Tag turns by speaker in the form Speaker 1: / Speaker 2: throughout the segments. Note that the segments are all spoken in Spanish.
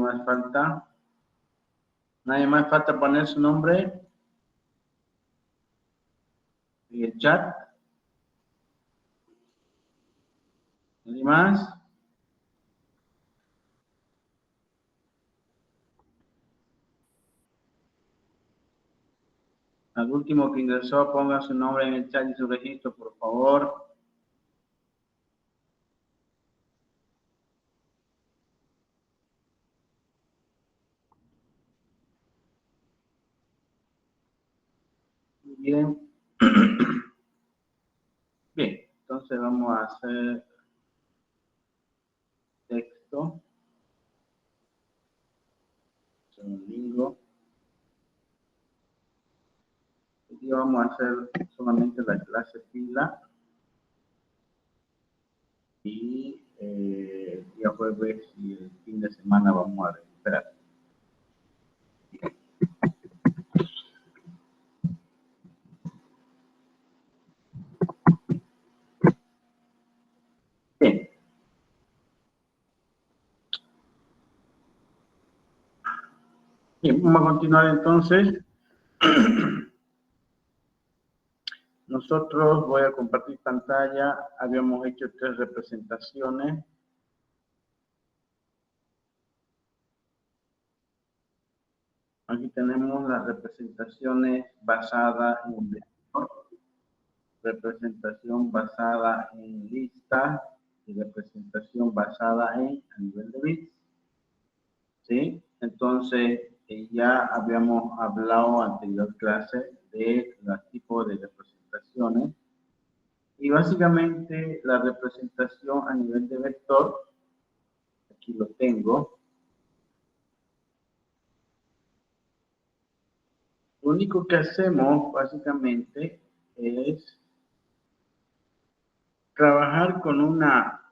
Speaker 1: más falta? ¿Nadie más falta poner su nombre en el chat? ¿Nadie más? Al último que ingresó, ponga su nombre en el chat y su registro, por favor. Muy bien. Bien, entonces vamos a hacer texto. Segundito. Aquí vamos a hacer solamente la clase fila. Y el día jueves y el fin de semana vamos a recuperar. Bien. Bien, vamos a continuar entonces. Nosotros, voy a compartir pantalla, habíamos hecho 3 representaciones. Aquí tenemos las representaciones basadas en un vector, representación basada en lista y representación basada en a nivel de bits. ¿Sí? Entonces, ya habíamos hablado en anterior clase de los tipos de representaciones. Y básicamente la representación a nivel de vector, aquí lo tengo. Lo único que hacemos básicamente es trabajar con una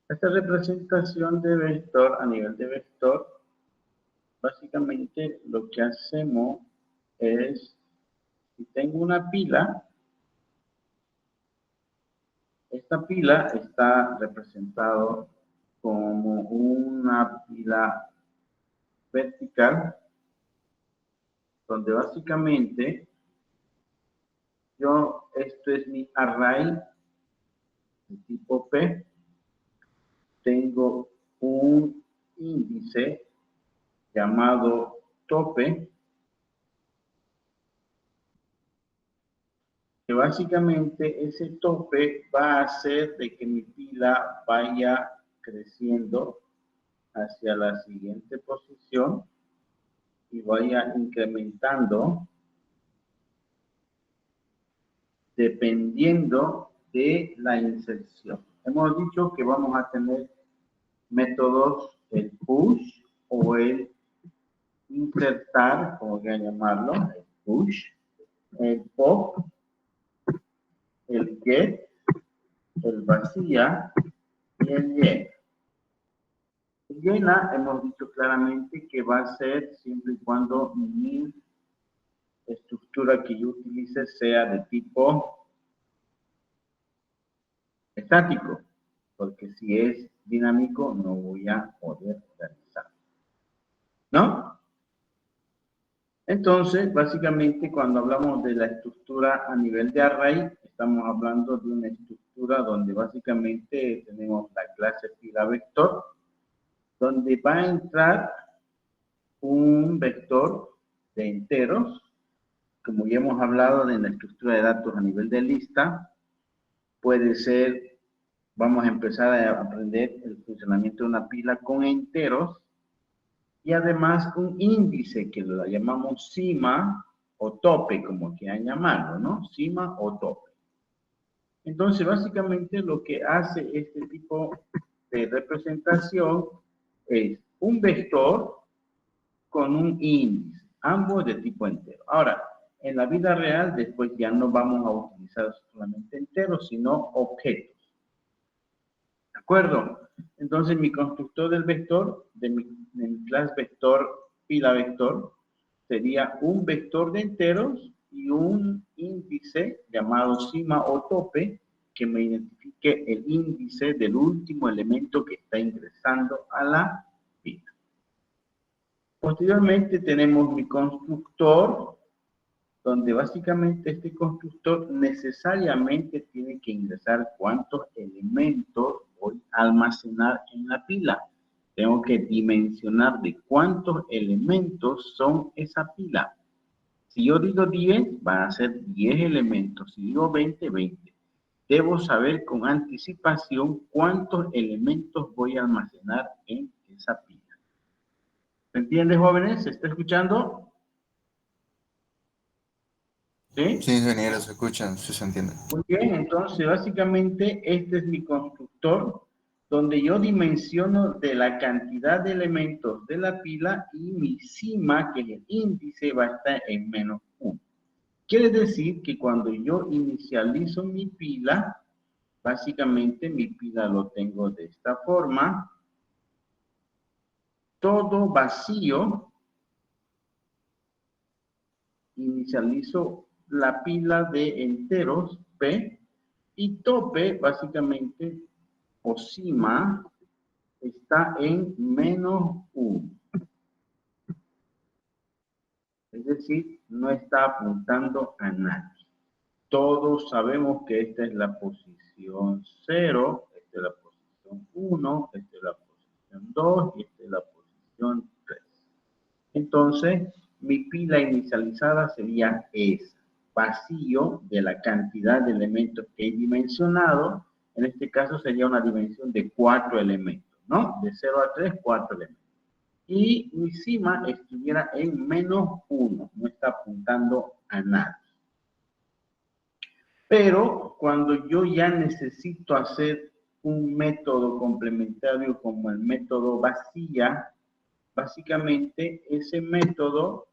Speaker 1: esta representación de vector a nivel de vector. Básicamente lo que hacemos es, si tengo una pila, esta pila está representada como una pila vertical, donde básicamente esto es mi array de tipo P, tengo un índice llamado tope, que básicamente ese tope va a hacer de que mi pila vaya creciendo hacia la siguiente posición y vaya incrementando dependiendo de la inserción. Hemos dicho que vamos a tener métodos, el push o el insertar, como quieran llamarlo, el push, el pop, el get, el vacía y el llena. El llena hemos dicho claramente que va a ser siempre y cuando mi estructura que yo utilice sea de tipo estático, porque si es dinámico no voy a poder realizar, ¿no? Entonces, básicamente, cuando hablamos de la estructura a nivel de array, estamos hablando de una estructura donde básicamente tenemos la clase fila vector, donde va a entrar un vector de enteros, como ya hemos hablado de la estructura de datos a nivel de lista, puede ser, vamos a empezar a aprender el funcionamiento de una pila con enteros, y además un índice que lo llamamos cima o tope, como quieran llamarlo, ¿no? Cima o tope. Entonces, básicamente lo que hace este tipo de representación es un vector con un índice, ambos de tipo entero. Ahora, en la vida real, después ya no vamos a utilizar solamente enteros, sino objetos. ¿De acuerdo? Entonces, mi constructor del vector, de mi clase vector, pila vector, sería un vector de enteros y un índice llamado cima o tope que me identifique el índice del último elemento que está ingresando a la pila. Posteriormente tenemos mi constructor, donde básicamente este constructor necesariamente tiene que ingresar cuántos elementos voy a almacenar en la pila. Tengo que dimensionar de cuántos elementos son esa pila. Si yo digo 10, van a ser 10 elementos. Si digo 20, 20. Debo saber con anticipación cuántos elementos voy a almacenar en esa pila. ¿Se entiende, jóvenes? ¿Se está escuchando? ¿Sí?
Speaker 2: Sí, ingeniero, se escuchan, sí se entiende.
Speaker 1: Muy bien, entonces básicamente este es mi constructor donde yo dimensiono de la cantidad de elementos de la pila y mi cima, que es el índice, va a estar en menos 1. Quiere decir que cuando yo inicializo mi pila, básicamente mi pila lo tengo de esta forma, todo vacío, inicializo la pila de enteros P y tope básicamente o cima está en menos 1. Es decir, no está apuntando a nadie. Todos sabemos que esta es la posición 0, esta es la posición 1, esta es la posición 2 y esta es la posición 3. Entonces, mi pila inicializada sería esa, vacío de la cantidad de elementos que he dimensionado. En este caso sería una dimensión de 4 elementos, ¿no? De 0 a 3, 4 elementos. Y mi cima estuviera en menos 1, no está apuntando a nada. Pero cuando yo ya necesito hacer un método complementario como el método vacía, básicamente ese método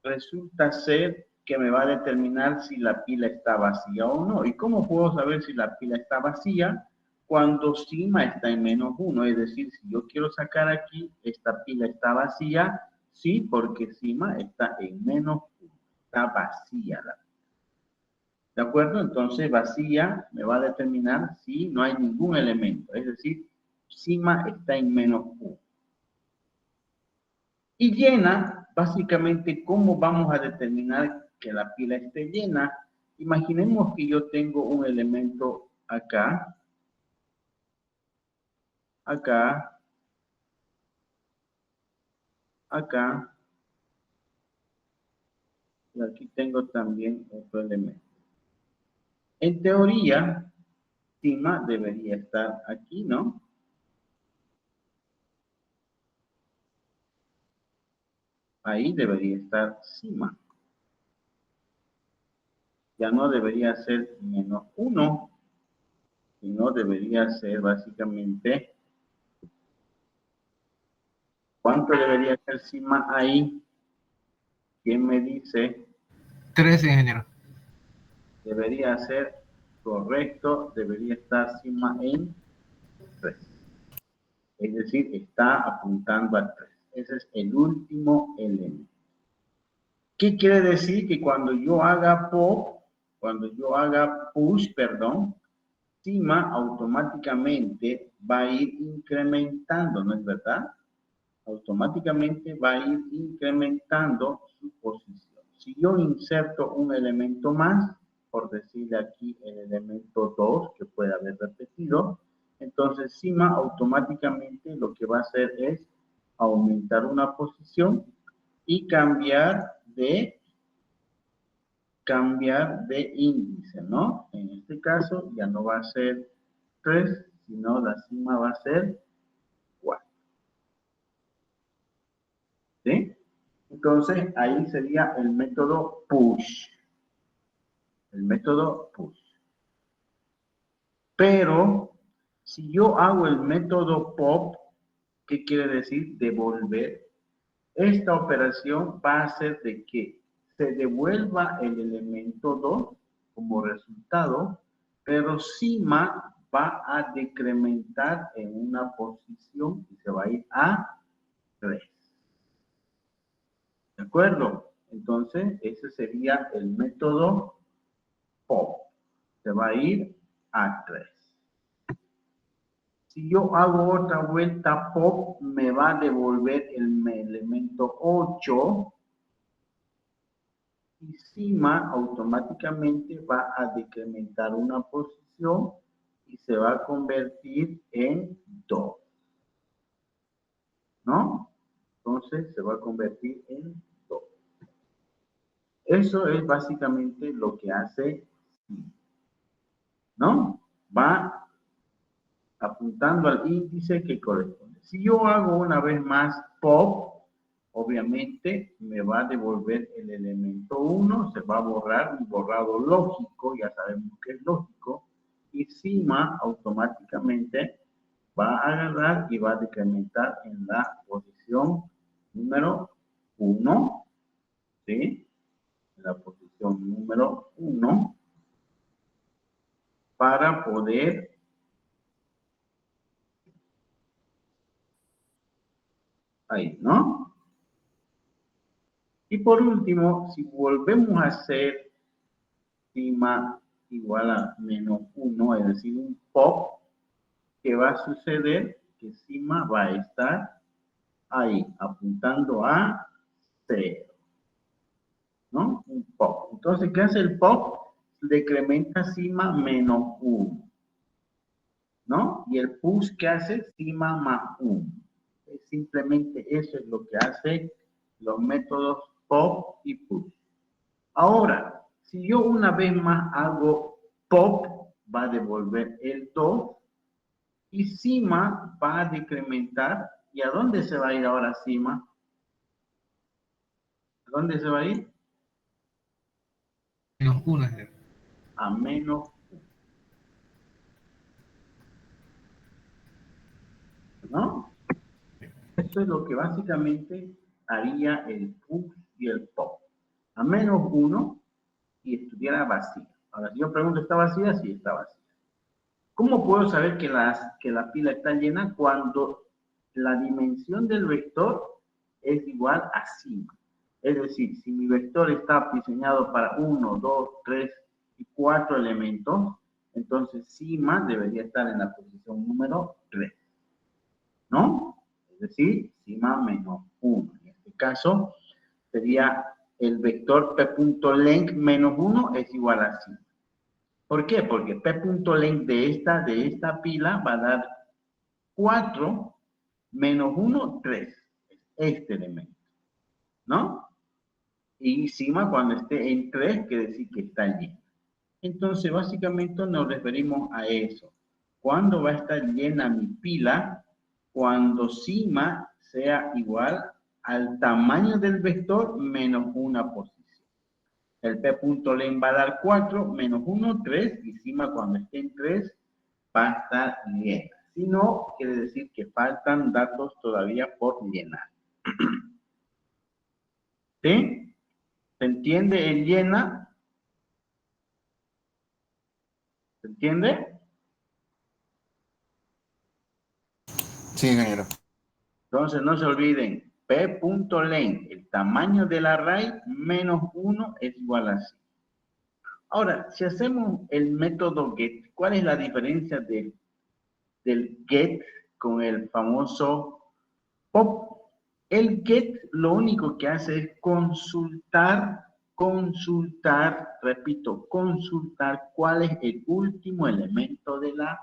Speaker 1: resulta ser que me va a determinar si la pila está vacía o no. ¿Y cómo puedo saber si la pila está vacía? Cuando cima está en menos 1, es decir, si yo quiero sacar aquí, esta pila está vacía, sí, porque cima está en menos 1, está vacía la pila. ¿De acuerdo? Entonces vacía me va a determinar si no hay ningún elemento, es decir, cima está en menos 1. Y llena, básicamente, ¿cómo vamos a determinar que la pila esté llena? Imaginemos que yo tengo un elemento acá, acá, acá, y aquí tengo también otro elemento. En teoría, cima debería estar aquí, ¿no? Ahí debería estar cima. Ya no debería ser menos 1, sino debería ser básicamente, ¿cuánto debería ser cima ahí? ¿Quién me dice?
Speaker 3: 13, ingeniero.
Speaker 1: Debería ser correcto, debería estar cima en 3. Es decir, está apuntando a 3. Ese es el último elemento. ¿Qué quiere decir? Que cuando yo haga pop, cuando yo haga push, perdón, cima automáticamente va a ir incrementando, ¿no es verdad? Automáticamente va a ir incrementando su posición. Si yo inserto un elemento más, por decirle aquí el elemento 2, que puede haber repetido, entonces cima automáticamente lo que va a hacer es aumentar una posición y cambiar de índice, ¿no? En este caso ya no va a ser 3, sino la cima va a ser 4. ¿Sí? Entonces, ahí sería el método push. El método push. Pero, si yo hago el método pop, ¿qué quiere decir? Devolver. Esta operación va a hacer de que se devuelva el elemento 2 como resultado, pero cima va a decrementar en una posición y se va a ir a 3. ¿De acuerdo? Entonces, ese sería el método POP. Se va a ir a 3. Si yo hago otra vuelta POP, me va a devolver el elemento 8. Y sigma automáticamente va a decrementar una posición y se va a convertir en 2. ¿No? Entonces se va a convertir en 2. Eso es básicamente lo que hace sigma. ¿No? Va apuntando al índice que corresponde. Si yo hago una vez más POP, obviamente me va a devolver el elemento 1, se va a borrar un borrado lógico, ya sabemos que es lógico, y sigma automáticamente va a agarrar y va a decrementar en la posición número 1, ¿sí? En la posición número 1, para poder ahí, ¿no? Y por último, si volvemos a hacer sigma igual a menos 1, es decir, un POP, ¿qué va a suceder? Que sigma va a estar ahí, apuntando a 0. ¿No? Un POP. Entonces, ¿qué hace el POP? Decrementa sigma menos 1. ¿No? Y el push, ¿qué hace? Sigma más 1. Simplemente eso es lo que hace los métodos POP y push. Ahora, si yo una vez más hago POP, va a devolver el 2 y sigma va a decrementar. ¿Y a dónde se va a ir ahora sigma? ¿A dónde se va a ir?
Speaker 3: Menos 1.
Speaker 1: A menos 1. ¿No? Eso es lo que básicamente haría el push y el pop. A menos 1 y estuviera vacía. Ahora, si yo pregunto, ¿está vacía? Sí, está vacía. ¿Cómo puedo saber que la pila está llena? Cuando la dimensión del vector es igual a sigma. Es decir, si mi vector está diseñado para 1, 2, 3 y 4 elementos, entonces sigma debería estar en la posición número 3. ¿No? Es decir, sigma menos 1. En este caso, sería el vector p.length menos 1 es igual a sigma. ¿Por qué? Porque p.length de esta pila va a dar 4 menos 1, 3. Este elemento. ¿No? Y sigma cuando esté en 3 quiere decir que está lleno. Entonces, básicamente nos referimos a eso. ¿Cuándo va a estar llena mi pila? Cuando sigma sea igual al tamaño del vector menos una posición. El p.length va a dar 4, menos 1, 3, y sigma cuando esté en 3 va a estar llena. Si no, quiere decir que faltan datos todavía por llenar. ¿Sí? ¿Se entiende el llena? ¿Se entiende?
Speaker 2: Sí, ingeniero.
Speaker 1: Entonces no se olviden, p.length, el tamaño del array, menos 1 es igual a 5. Ahora, si hacemos el método get, ¿cuál es la diferencia del get con el famoso pop? El get lo único que hace es consultar, repito, consultar cuál es el último elemento de la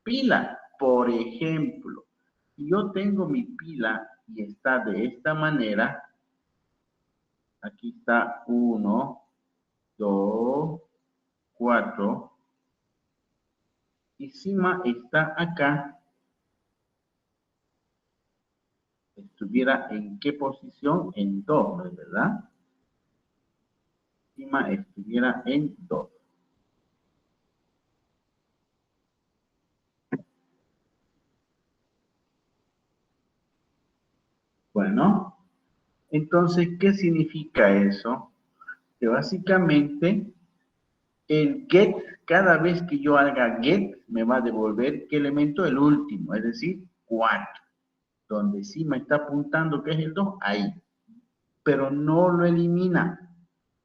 Speaker 1: pila. Por ejemplo, si yo tengo mi pila y está de esta manera, aquí está 1, 2, 4, y sigma está acá, estuviera en qué posición? En 2, ¿verdad? Sigma estuviera en 2. Bueno, entonces, ¿qué significa eso? Que básicamente el get, cada vez que yo haga get, me va a devolver qué elemento, el último, es decir, 4. Donde sí me está apuntando que es el 2, ahí. pero no lo elimina.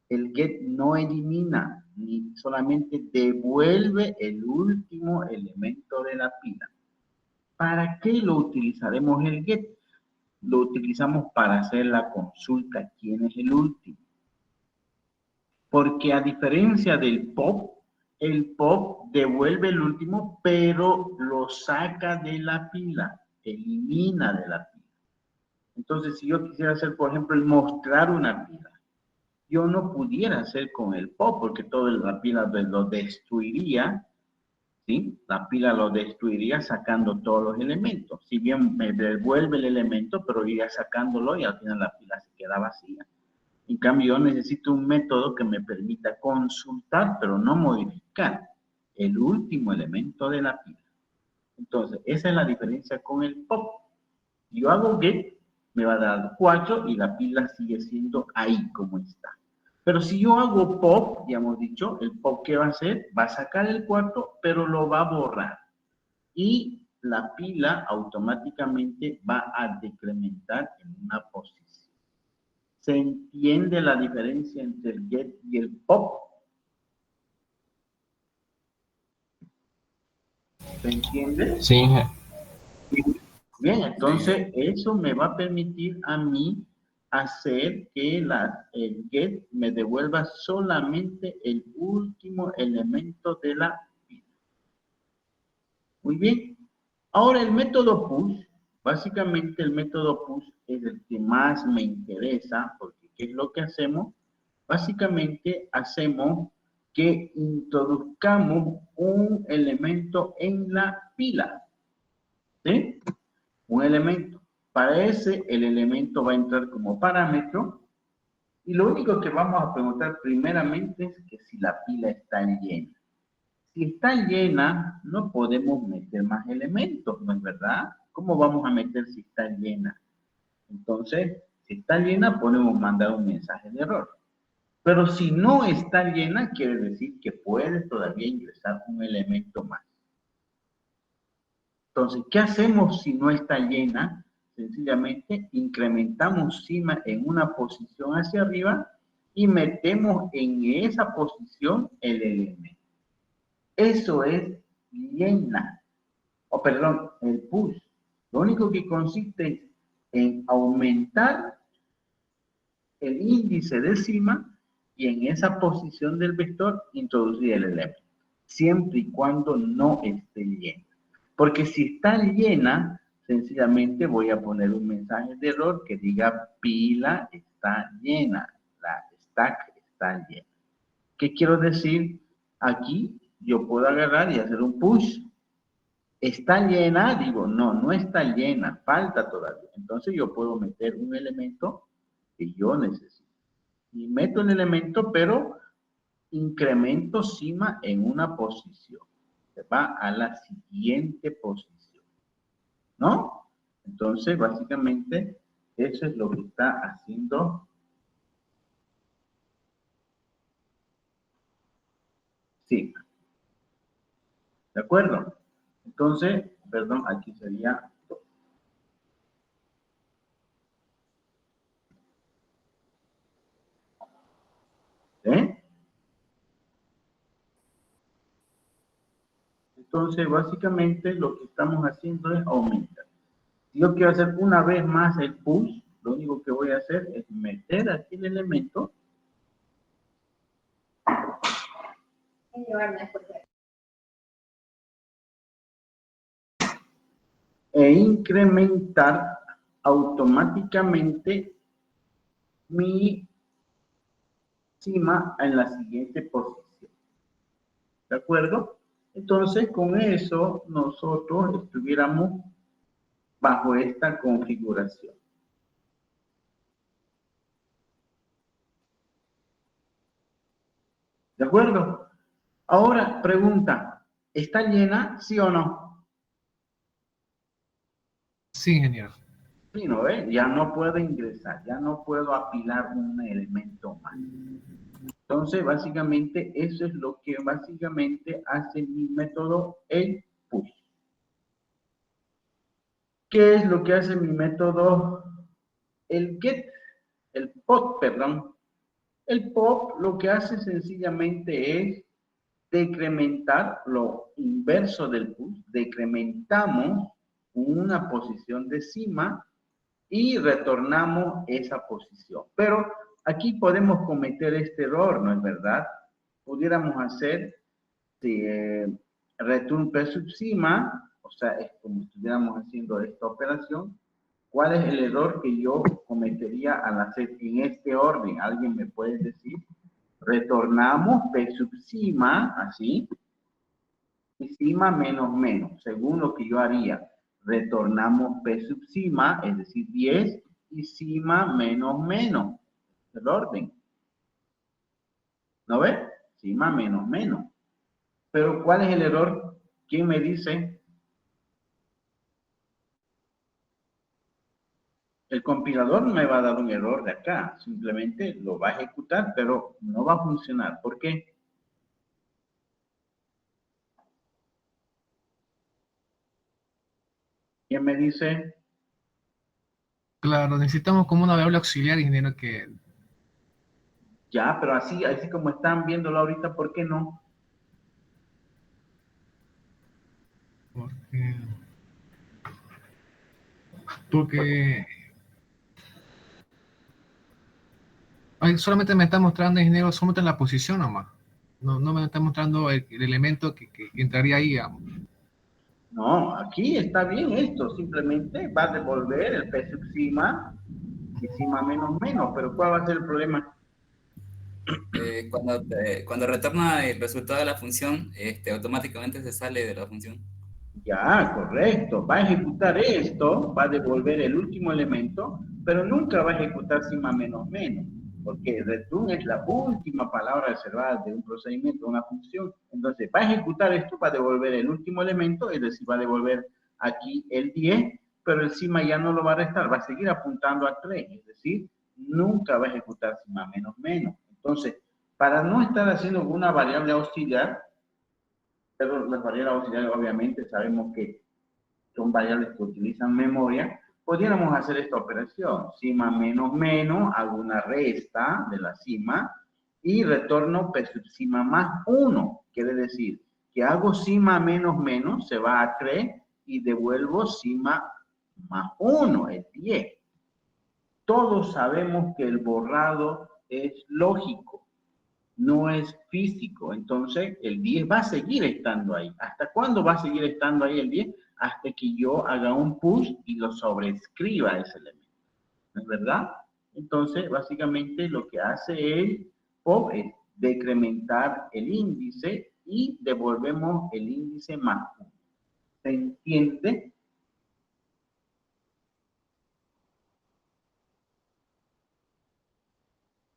Speaker 1: El get no elimina, ni solamente devuelve el último elemento de la pila. ¿Para qué lo utilizaremos el get? Lo utilizamos para hacer la consulta. ¿Quién es el último? Porque a diferencia del pop, el pop devuelve el último, pero lo saca de la pila, elimina de la pila. Entonces, si yo quisiera hacer, por ejemplo, el mostrar una pila, yo no pudiera hacer con el pop, porque toda la pila lo destruiría, ¿sí? La pila lo destruiría sacando todos los elementos. Si bien me devuelve el elemento, pero iría sacándolo y al final la pila se queda vacía. En cambio, yo necesito un método que me permita consultar, pero no modificar el último elemento de la pila. Entonces, esa es la diferencia con el pop. Yo hago get, me va a dar 4 y la pila sigue siendo ahí como está. Pero si yo hago pop, ya hemos dicho, el pop ¿qué va a hacer? Va a sacar el 4, pero lo va a borrar. Y la pila automáticamente va a decrementar en una posición. ¿Se entiende la diferencia entre el get y el pop? ¿Se entiende?
Speaker 2: Sí,
Speaker 1: Bien, entonces eso me va a permitir a mí hacer que el get me devuelva solamente el último elemento de la pila. Muy bien. Ahora el método push, básicamente el método push es el que más me interesa, porque ¿qué es lo que hacemos? Básicamente hacemos que introduzcamos un elemento en la pila, ¿sí? Un elemento. Para ese, el elemento va a entrar como parámetro y lo único que vamos a preguntar primeramente es que si la pila está llena. Si está llena, no podemos meter más elementos, ¿no es verdad? ¿Cómo vamos a meter si está llena? Entonces, si está llena, podemos mandar un mensaje de error. Pero si no está llena, quiere decir que puede todavía ingresar un elemento más. Entonces, ¿qué hacemos si no está llena? Sencillamente incrementamos cima en una posición hacia arriba y metemos en esa posición el elemento. Eso es llena, o perdón, el push. Lo único que consiste en aumentar el índice de cima y en esa posición del vector introducir el elemento, siempre y cuando no esté llena. Porque si está llena, sencillamente voy a poner un mensaje de error que diga pila está llena, la stack está llena. ¿Qué quiero decir? Aquí yo puedo agarrar y hacer un push. ¿Está llena? Digo, no, no está llena, falta todavía. Entonces yo puedo meter un elemento que yo necesito. Y meto el elemento, pero incremento cima en una posición. Se va a la siguiente posición. ¿No? Entonces, básicamente, eso es lo que está haciendo cima. ¿De acuerdo? Entonces, perdón, aquí sería 2. Entonces, básicamente, lo que estamos haciendo es aumentar. Si yo quiero hacer una vez más el push, lo único que voy a hacer es meter aquí el elemento e incrementar automáticamente mi cima en la siguiente posición. ¿De acuerdo? Entonces, con eso, nosotros estuviéramos bajo esta configuración. ¿De acuerdo? Ahora, pregunta, ¿está llena, sí o no?
Speaker 2: sí, ingeniero.
Speaker 1: Sí, ¿no ve? Ya no puedo ingresar, ya no puedo apilar un elemento más. Entonces, básicamente, eso es lo que básicamente hace mi método el push. ¿Qué es lo que hace mi método el get? el POP, perdón. El POP lo que hace sencillamente es decrementar lo inverso del PUS, decrementamos una posición de cima y retornamos esa posición. Pero aquí podemos cometer este error, ¿no es verdad? Pudiéramos hacer return P sub cima, o sea, es como si estuviéramos haciendo esta operación. ¿Cuál es el error que yo cometería al hacer en este orden? ¿Alguien me puede decir? Retornamos P sub cima, así, y cima menos menos, según lo que yo haría. Retornamos P sub cima, es decir, 10, y cima menos menos. El orden. ¿No ves? Cima menos menos. Pero ¿cuál es el error? ¿Quién me dice? El compilador me va a dar un error de acá. Simplemente lo va a ejecutar, pero no va a funcionar. ¿Por qué? ¿Quién me dice?
Speaker 3: Claro, necesitamos como una variable auxiliar, ingeniero, que...
Speaker 1: Ya, pero así como están viéndolo ahorita, ¿por qué no?
Speaker 3: Porque ay, solamente me está mostrando, ingeniero, solamente la posición nomás. No me está mostrando el elemento que entraría ahí, digamos.
Speaker 1: No, aquí está bien esto. Simplemente va a devolver el P sub cima y cima menos menos. Pero ¿cuál va a ser el problema?
Speaker 4: Cuando retorna el resultado de la función, automáticamente se sale de la función.
Speaker 1: Ya, correcto. Va a ejecutar esto, va a devolver el último elemento, pero nunca va a ejecutar cima menos menos, porque return es la última palabra reservada de un procedimiento, de una función. Entonces, va a ejecutar esto, va a devolver el último elemento, es decir, va a devolver aquí el 10, pero el cima ya no lo va a restar, va a seguir apuntando a 3, es decir, nunca va a ejecutar cima menos menos. Entonces, para no estar haciendo una variable auxiliar, pero las variables auxiliares obviamente sabemos que son variables que utilizan memoria, podríamos hacer esta operación, cima menos menos, hago una resta de la cima y retorno P sub cima más 1, quiere decir que hago cima menos menos, se va a 3 y devuelvo cima más 1, es 10. Todos sabemos que el borrado es lógico, no es físico. Entonces, el 10 va a seguir estando ahí. ¿Hasta cuándo va a seguir estando ahí el 10? Hasta que yo haga un push y lo sobrescriba ese elemento. ¿No es verdad? Entonces, básicamente lo que hace el POP es decrementar el índice y devolvemos el índice más 1. ¿Se entiende?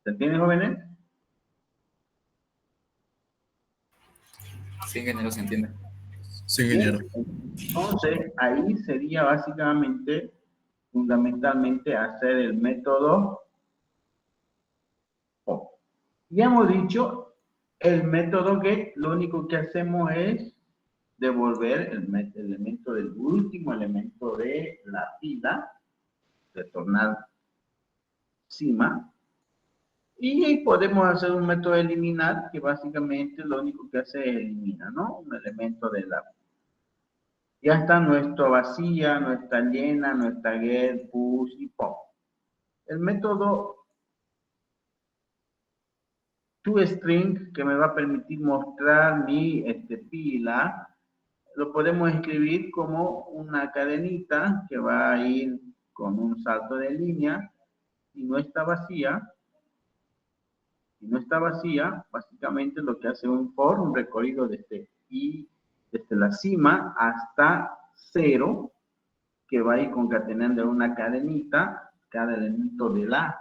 Speaker 1: ¿Se entiende, jóvenes?
Speaker 4: Sí, ingeniero, se entiende.
Speaker 2: Sí,
Speaker 1: Bien,
Speaker 2: ingeniero.
Speaker 1: entonces ahí sería básicamente, fundamentalmente, hacer el método POP. Ya hemos dicho, el método GET, lo único que hacemos es devolver el elemento del último elemento de la fila, retornar cima, y podemos hacer un método de eliminar, que básicamente lo único que hace es eliminar, ¿no? Un elemento de la... Ya está nuestra vacía, nuestra llena, nuestra get, push y pop. El método toString, que me va a permitir mostrar mi pila, lo podemos escribir como una cadenita que va a ir con un salto de línea y no está vacía. Si no está vacía, básicamente lo que hace un for, un recorrido desde la cima hasta 0, que va a ir concatenando una cadenita, cada elemento de la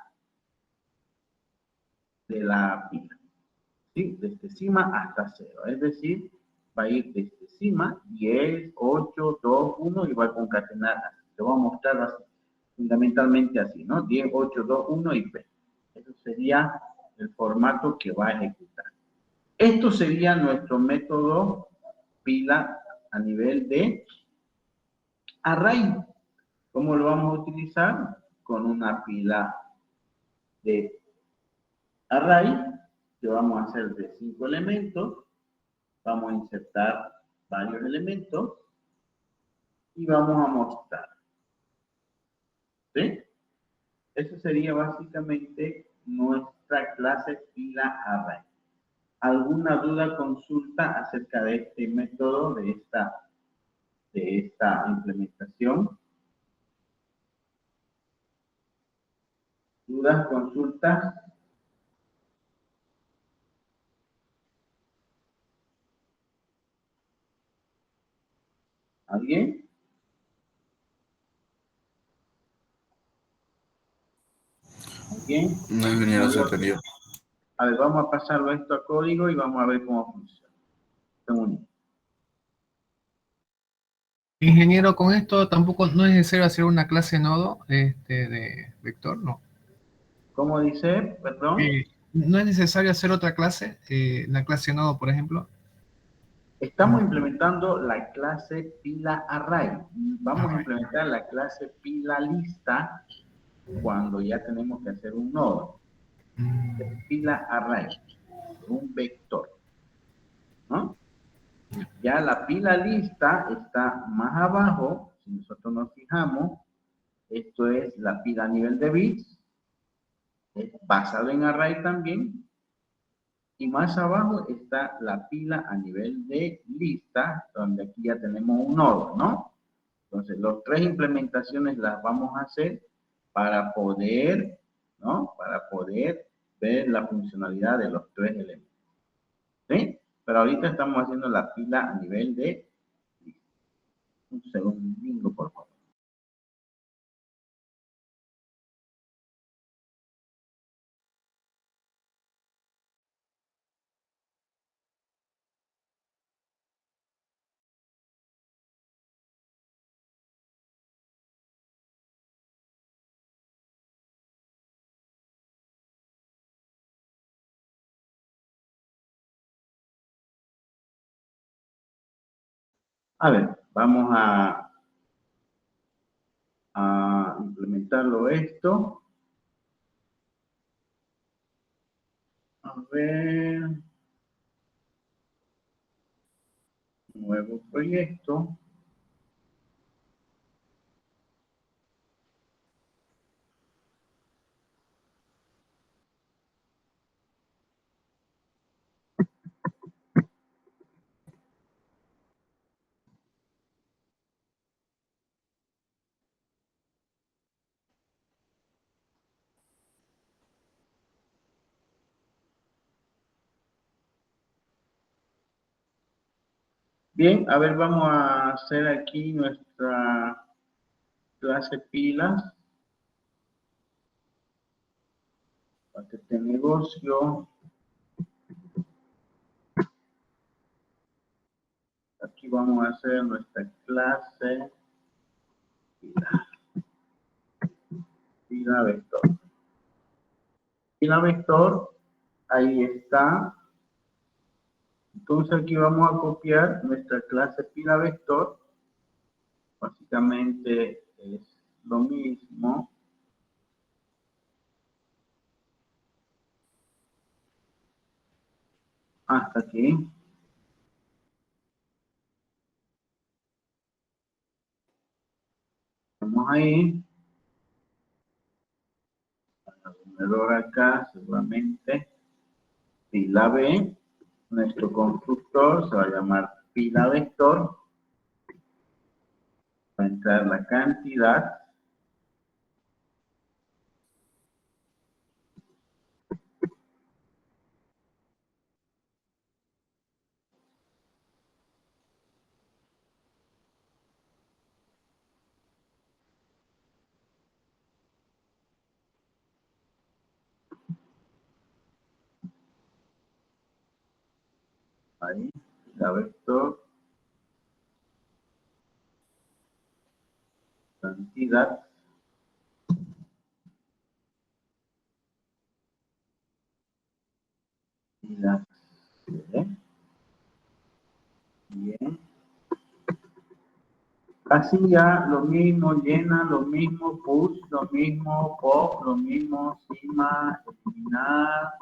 Speaker 1: pila. ¿Sí? Desde cima hasta 0. Es decir, va a ir desde cima, 10, 8, 2, 1 y va a concatenar así. Lo voy a mostrar así, fundamentalmente así, ¿no? 10, 8, 2, 1 y P. Eso sería el formato que va a ejecutar. Esto sería nuestro método pila a nivel de array. ¿Cómo lo vamos a utilizar? Con una pila de array, que vamos a hacer de 5 elementos. Vamos a insertar varios elementos y vamos a mostrar. ¿Sí? Eso sería básicamente nuestra clase fila array. ¿Alguna duda, consulta acerca de este método, de esta implementación? ¿Dudas, consultas? ¿Alguien? ¿Alguien?
Speaker 2: No, ingeniero, se perdió.
Speaker 1: A ver, vamos a pasarlo esto a código y vamos a ver cómo funciona. Segundo.
Speaker 3: Ingeniero, con esto tampoco no es necesario hacer una clase nodo de vector, ¿no?
Speaker 1: ¿Cómo dice? Perdón.
Speaker 3: No es necesario hacer otra clase, la clase nodo, por ejemplo.
Speaker 1: Estamos implementando la clase pila array. Vamos a
Speaker 3: Array.
Speaker 1: implementar la clase pila lista cuando ya tenemos que hacer un nodo. Pila array, un vector, ¿no? Ya la pila lista está más abajo. Si nosotros nos fijamos, esto es la pila a nivel de bits, es basado en array también. Y más abajo está la pila a nivel de lista, donde aquí ya tenemos un nodo, ¿no? Entonces, las tres implementaciones las vamos a hacer para poder, ¿no? Para poder ver la funcionalidad de los tres elementos. ¿Sí? Pero ahorita estamos haciendo la pila a nivel de lista. Un segundito, por favor. A ver, vamos a implementarlo esto. A ver, nuevo proyecto. Bien, a ver, vamos a hacer aquí nuestra clase pilas. Paquete de negocio. Aquí vamos a hacer nuestra clase pila vector. Pila vector, ahí está. Entonces aquí vamos a copiar nuestra clase pila vector. Básicamente es lo mismo. Hasta aquí. Vamos ahí. Un error acá, seguramente. Pila B. Nuestro constructor se va a llamar pila vector. Va a entrar la cantidad. Ahí, pila vector. Cantidad. Pila C. Bien. Así ya lo mismo llena, lo mismo push, lo mismo pop, lo mismo cima, eliminar,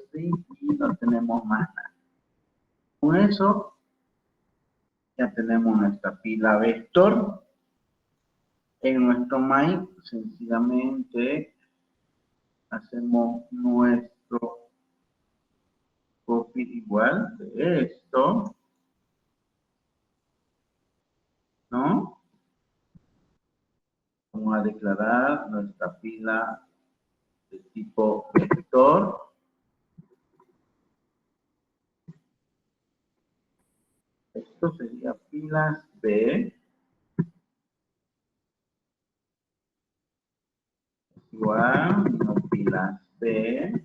Speaker 1: string y no tenemos más nada. Con eso ya tenemos nuestra pila vector. En nuestro main sencillamente hacemos nuestro copy igual de esto, ¿no? Vamos a declarar nuestra pila de tipo vector. Esto sería pilas B igual, no pilas B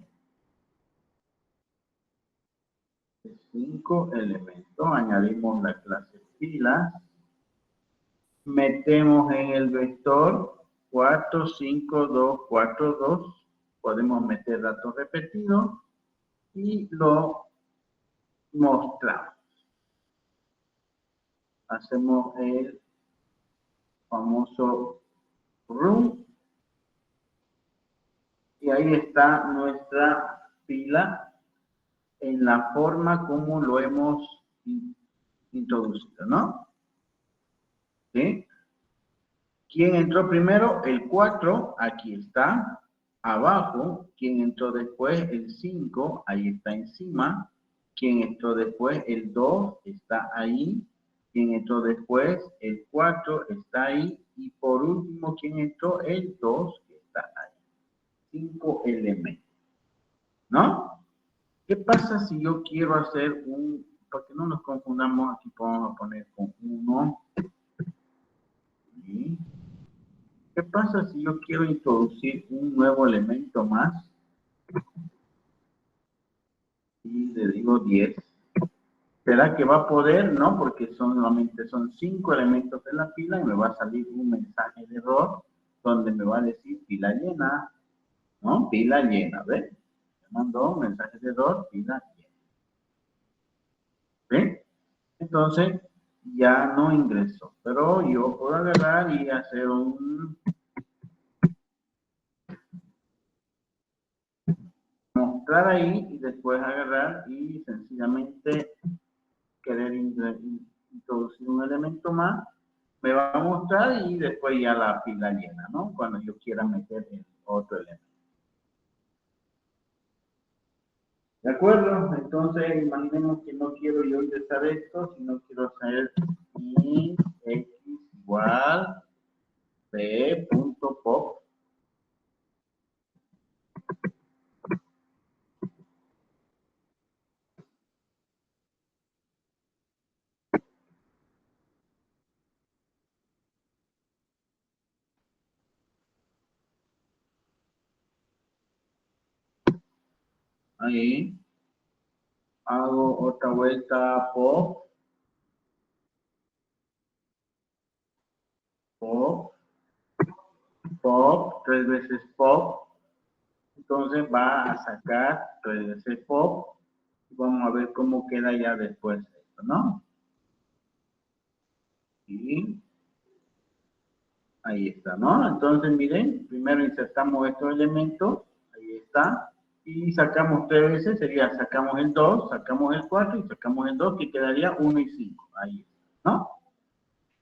Speaker 1: de 5 elementos. Añadimos la clase pilas. Metemos en el vector 4, 5, 2, 4, 2. Podemos meter datos repetidos y lo mostramos. Hacemos el famoso run y ahí está nuestra pila en la forma como lo hemos introducido, ¿no? ¿Sí? ¿Quién entró primero? El 4, aquí está, abajo. ¿Quién entró después? El 5, ahí está encima. ¿Quién entró después? El 2, está ahí. ¿Quién entró después? El 4, está ahí. Y por último, ¿quién entró? El 2, que está ahí. 5 elementos, ¿no? ¿Qué pasa si yo quiero hacer un, para que no nos confundamos, aquí vamos a poner con 1. ¿Sí? ¿Qué pasa si yo quiero introducir un nuevo elemento más? Y le digo 10. ¿Será que va a poder? No, porque solamente son 5 elementos de la pila y me va a salir un mensaje de error donde me va a decir pila llena, ¿no? Pila llena, ¿ves? Me mandó un mensaje de error, pila llena. ¿Ven? Entonces, ya no ingresó. Pero yo puedo agarrar y hacer un... mostrar ahí y después agarrar y sencillamente querer introducir un elemento más, me va a mostrar y después ya la pila llena, ¿no? Cuando yo quiera meter el otro elemento. ¿De acuerdo? Entonces, imaginemos que no quiero yo ingresar esto, sino quiero hacer i x igual b.pop. Ahí. Hago otra vuelta pop. Pop. Pop. 3 veces pop. Entonces va a sacar 3 veces pop. Vamos a ver cómo queda ya después esto, ¿no? Y ahí está, ¿no? Entonces, miren, primero insertamos estos elementos, ahí está, y sacamos 3 veces, sería, sacamos el 2, sacamos el 4 y sacamos el 2, que quedaría 1 y 5, ahí está, ¿no?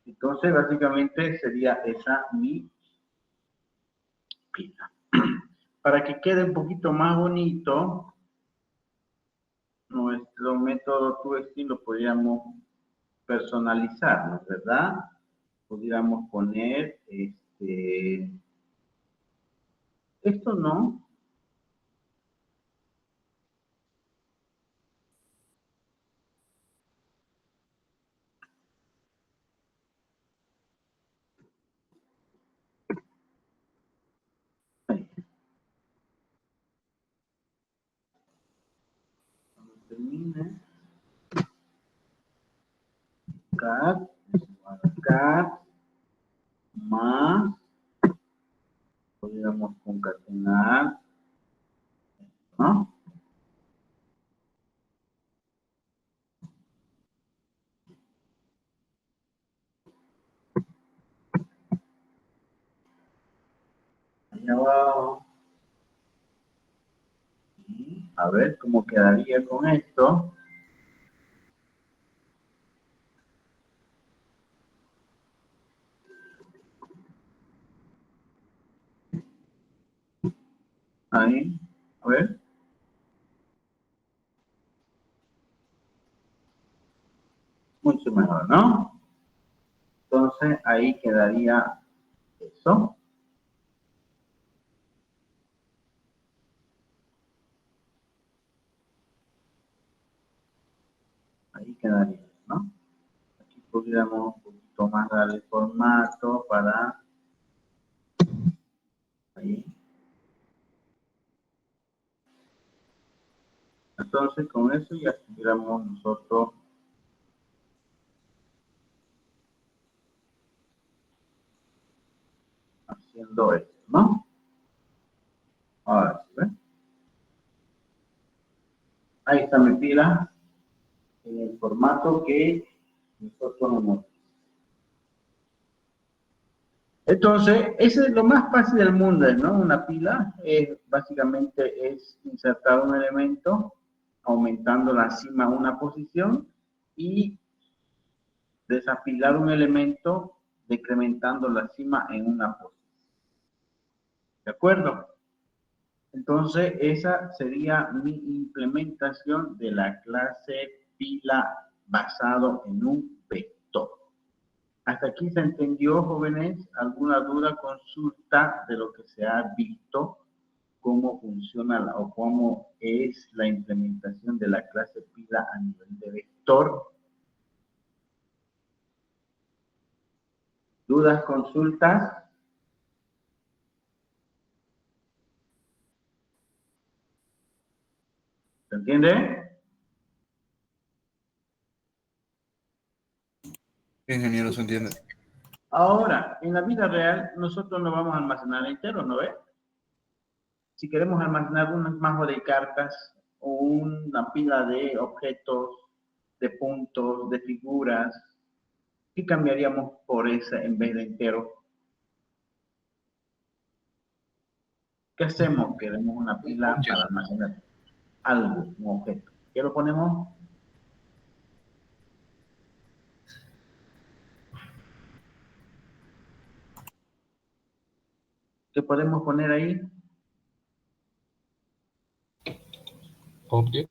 Speaker 1: Entonces, básicamente sería esa mi pila. Para que quede un poquito más bonito, nuestro método ToString lo podríamos personalizar, ¿no es verdad? Podríamos poner, esto no. Ahí. Cuando termine, cat es igual a cat más, podríamos concatenar, ¿no? A ver cómo quedaría con esto. Ahí, a ver. Mucho mejor, ¿no? Entonces, ahí quedaría eso. Ahí quedaría, ¿no? Aquí pudiéramos un poquito más darle formato para... Ahí. Entonces, con eso ya estuviéramos nosotros haciendo esto, ¿no? Ahora sí, ¿ven? Ahí está mi pila en el formato que nosotros hemos. Entonces, ese es lo más fácil del mundo, ¿no? Una pila básicamente es insertar un elemento aumentando la cima una posición y desapilar un elemento decrementando la cima en una posición. ¿De acuerdo? Entonces, esa sería mi implementación de la clase pila basado en un vector. ¿Hasta aquí se entendió, jóvenes? ¿Alguna duda, consulta de lo que se ha visto? ¿Cómo funciona o cómo es la implementación de la clase pila a nivel de vector? ¿Dudas, consultas? ¿Se entiende?
Speaker 2: Ingeniero, ¿se entiende?
Speaker 1: Ahora, en la vida real, nosotros no vamos a almacenar enteros, ¿no ves? Si queremos almacenar un majo de cartas o una pila de objetos, de puntos, de figuras, ¿qué cambiaríamos por esa en vez de entero? ¿Qué hacemos? Queremos una pila para almacenar algo, un objeto. ¿Qué lo ponemos? ¿Qué podemos poner ahí?
Speaker 3: Object.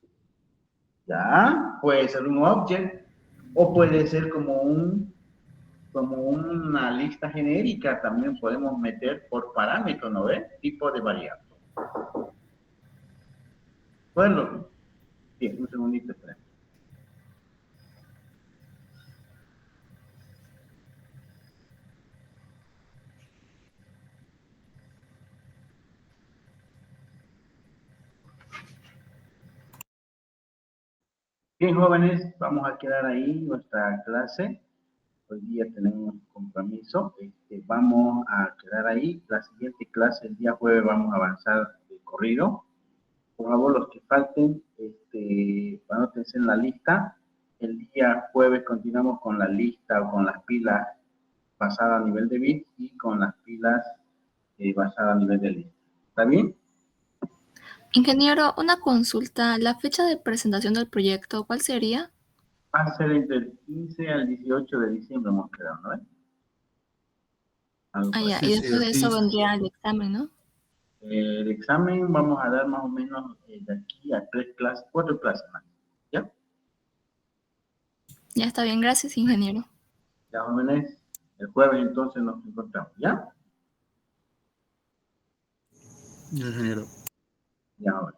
Speaker 1: Ya, puede ser un object o puede ser como una lista genérica. También podemos meter por parámetro, ¿no ves? Tipo de variable. Bueno, bien, un segundito, espera. Bien, jóvenes, vamos a quedar ahí nuestra clase. Hoy día tenemos compromiso. Vamos a quedar ahí. La siguiente clase, el día jueves, vamos a avanzar de corrido. Por favor, los que falten, anótense en la lista. El día jueves continuamos con la lista o con las pilas basadas a nivel de bits y con las pilas basadas a nivel de lista. ¿Está bien?
Speaker 5: Ingeniero, una consulta. ¿La fecha de presentación del proyecto cuál sería?
Speaker 1: Va a ser entre el 15 al 18 de diciembre, hemos quedado, ¿no? Algo
Speaker 5: Ah, ya.
Speaker 1: así.
Speaker 5: Y
Speaker 2: Sí,
Speaker 5: después de
Speaker 2: sí,
Speaker 5: eso
Speaker 2: sí.
Speaker 5: vendría el examen, ¿no?
Speaker 1: El examen vamos a dar más o menos de aquí a 4 clases más. ¿Ya?
Speaker 5: Ya está bien. Gracias, ingeniero.
Speaker 1: Ya, jóvenes, el jueves entonces nos encontramos, ¿ya?
Speaker 2: Ingeniero.
Speaker 1: Ya, jóvenes.